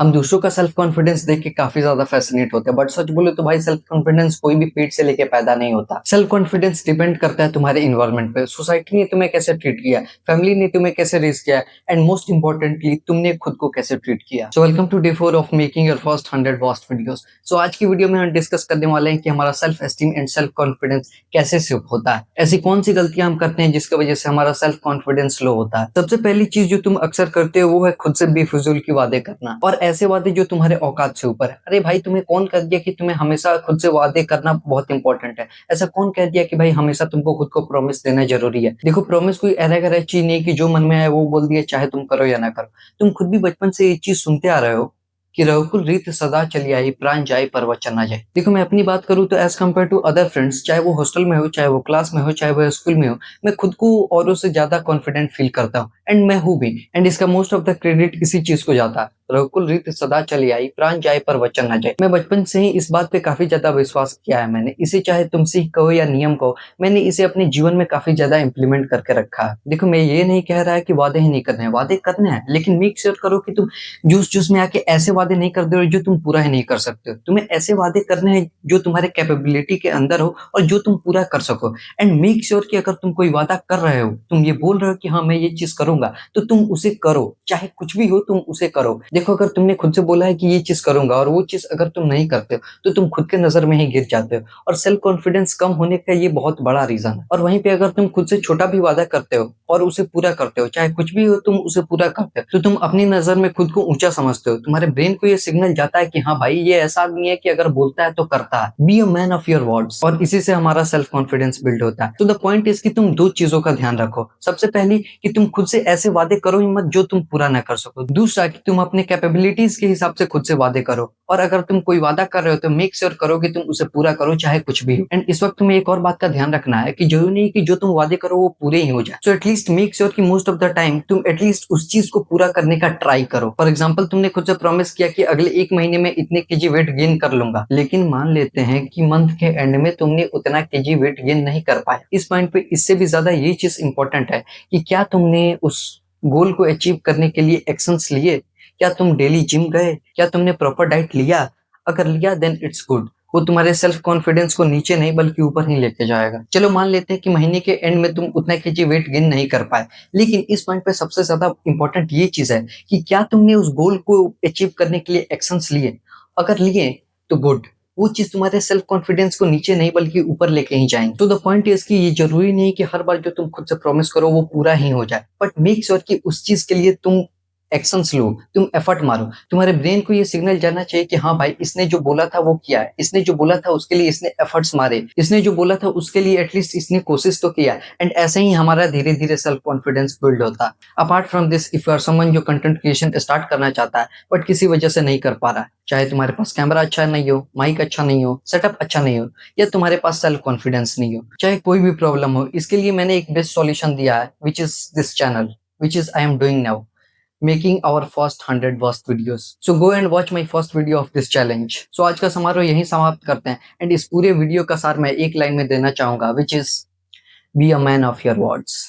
हम दूसरों का सेल्फ कॉन्फिडेंस देख के काफी ज्यादा फैसिनेट होते हैं, बट सच बोले तो भाई सेल्फ कॉन्फिडेंस कोई भी पेट से लेके पैदा नहीं होता। सेल्फ कॉन्फिडेंस डिपेंड करता है तुम्हारे इन्वायरमेंट पे, सोसाइटी ने तुम्हें कैसे ट्रीट किया, फैमिली ने तुम्हें कैसे रेज किया, एंड मोस्ट इंपॉर्टेंटली तुमने खुद को कैसे ट्रीट किया। So welcome to day 4 of making your first 100 vast videos. सो आज की वीडियो में हम डिस्कस करने वाले हैं कि हमारा self esteem and self confidence कैसे शिफ्ट होता है। ऐसी कौन सी गलतियां हम करते हैं जिसकी वजह से हमारा सेल्फ कॉन्फिडेंस लो होता है। सबसे पहली चीज जो तुम अक्सर करते हो वो है खुद से बेफिजूल की वादे करना, और ऐसे वादे जो तुम्हारे औकात से ऊपर है। अरे भाई, तुम्हें कौन कह दिया कि तुम्हें हमेशा खुद से वादे करना बहुत इंपॉर्टेंट है? ऐसा कौन कह दिया कि भाई हमेशा तुमको खुद को प्रॉमिस देना जरूरी है? देखो, प्रॉमिस कोई ऐसा चीज नहीं कि जो मन में आए वो बोल दिया, चाहे तुम करो या ना करो। तुम खुद भी बचपन से ये चीज सुनते आ रहे हो कि रघुकुल रीत सदा चली आई, प्राण जाए पर वचन ना जाए। देखो, मैं अपनी बात करूँ तो as compared to other friends, चाहे वो हॉस्टल में हो, चाहे वो क्लास में हो, चाहे वो स्कूल में हो, मैं खुद को औरों से ज्यादा कॉन्फिडेंट फील करता हूँ, एंड मैं हूँ भी। एंड इसका मोस्ट ऑफ द क्रेडिट इसी चीज को जाता है, रघुकुल रीत सदा चली आई, प्राण जाए पर वचन ना जाए। मैं बचपन से ही इस बात पे काफी ज्यादा विश्वास किया है मैंने। इसे चाहे तुम सीख कहो या नियम कहो, मैंने इसे अपने जीवन में काफी ज्यादा इंप्लीमेंट करके रखा है। देखो, मैं ये नहीं कह रहा है कि वादे ही नहीं करने हैं, वादे करने हैं, लेकिन मेक श्योर करो कि तुम जूस जूस में आके ऐसे वादे नहीं कर दो जो तुम पूरा ही नहीं कर सकते हो। तुम्हें ऐसे वादे करने हैं जो तुम्हारे कैपेबिलिटी के अंदर हो और जो तुम पूरा कर सको। एंड मेक श्योर कि अगर तुम कोई वादा कर रहे हो, तुम ये बोल रहे हो कि हाँ मैं ये चीज करूंगा, तो तुम उसे करो, चाहे कुछ भी हो तुम उसे करो। देखो, अगर तुमने खुद से बोला है कि ये चीज करूंगा और वो चीज अगर तुम नहीं करते हो, तो तुम खुद के नजर में ही गिर जाते हो, और सेल्फ कॉन्फिडेंस कम होने का ये बहुत बड़ा रीजन है। और वहीं पे अगर तुम खुद से छोटा भी वादा करते हो और उसे पूरा करते हो, चाहे कुछ भी हो तुम उसे पूरा करते हो, तो तुम अपनी नजर में खुद को ऊंचा समझते हो। तुम्हारे ब्रेन को ये सिग्नल जाता है कि हाँ भाई, ये ऐसा आदमी है कि अगर बोलता है तो करता है। Be a man of your words. और इसी से हमारा सेल्फ कॉन्फिडेंस बिल्ड होता है। तो द पॉइंट इज कि तुम दो चीजों का ध्यान रखो। सबसे पहली कि तुम खुद से ऐसे वादे करो ही मत जो तुम पूरा ना कर सको। दूसरा कि तुम अपने कैपेबिलिटीज के हिसाब से खुद से वादे करो, और अगर तुम कोई वादा कर रहे हो तो मेक श्योर करो कि तुम उसे पूरा करो, चाहे कुछ भी हो। एंड इस वक्त तुम्हें एक और बात का ध्यान रखना है कि जरूरी नहीं कि जो तुम वादे करो वो पूरे ही हो जाए। सो एटलीस्ट मेक श्योर कि मोस्ट ऑफ द टाइम तुम एटलीस्ट उस चीज को पूरा करने का ट्राई करो। फॉर एग्जाम्पल, तुमने खुद से प्रॉमिस किया कि अगले एक महीने में इतने केजी वेट गेन कर लूंगा, लेकिन मान लेते हैं कि मंथ के एंड में तुमने उतना केजी वेट गेन नहीं कर पाया। इस पॉइंट पे इससे भी ज्यादा ये चीज इंपॉर्टेंट है कि क्या तुमने उस गोल को अचीव करने के लिए एक्शंस लिए? क्या तुम डेली जिम गए? क्या तुमने प्रॉपर डाइट लिया? अगर लिया देन इट्स गुड। वो तुम्हारे सेल्फ कॉन्फिडेंस को नीचे नहीं बल्कि ऊपर ही लेके जाएगा। चलो मान लेते हैं कि महीने के एंड में तुम उतना केजी वेट गेन नहीं कर पाए, लेकिन इस पॉइंट पे सबसे ज्यादा इंपॉर्टेंट ये चीज है कि क्या तुमने उस गोल को अचीव करने के लिए एक्शंस लिए? अगर लिए तो गुड। वो चीज तुम्हारे सेल्फ कॉन्फिडेंस को नीचे नहीं बल्कि ऊपर लेके ही जाएंगे। तो द पॉइंट इज कि ये जरूरी नहीं कि हर बार जो तुम खुद से प्रॉमिस करो वो पूरा ही हो जाए, बट मेक श्योर कि उस चीज के लिए तुम एक्शंस लो, तुम एफर्ट मारो। तुम्हारे ब्रेन को ये सिग्नल जाना चाहिए कि हाँ भाई, इसने जो बोला था वो किया है, इसने जो बोला था उसके लिए इसने एफर्ट्स मारे, इसने जो बोला था उसके लिए एटलीस्ट इसने कोशिश तो किया। एंड ऐसे ही हमारा धीरे धीरे सेल्फ कॉन्फिडेंस बिल्ड होता है। Apart from this, if you are someone जो कंटेंट क्रिएशन स्टार्ट करना चाहता है बट किसी वजह से नहीं कर पा रहा है, चाहे तुम्हारे पास कैमरा अच्छा नहीं हो, माइक अच्छा नहीं हो, सेटअप अच्छा नहीं हो, या तुम्हारे पास सेल्फ कॉन्फिडेंस नहीं हो, चाहे कोई भी प्रॉब्लम हो, इसके लिए मैंने एक बेस्ट सॉल्यूशन दिया है, which is this channel, which is I am doing now, making our first 100 worst videos. So go and watch my first video of this challenge. So आज का समारोह यहीं समाप्त करते हैं, एंड इस पूरे वीडियो का सार मैं एक लाइन में देना चाहूंगा, which is be a man of your words.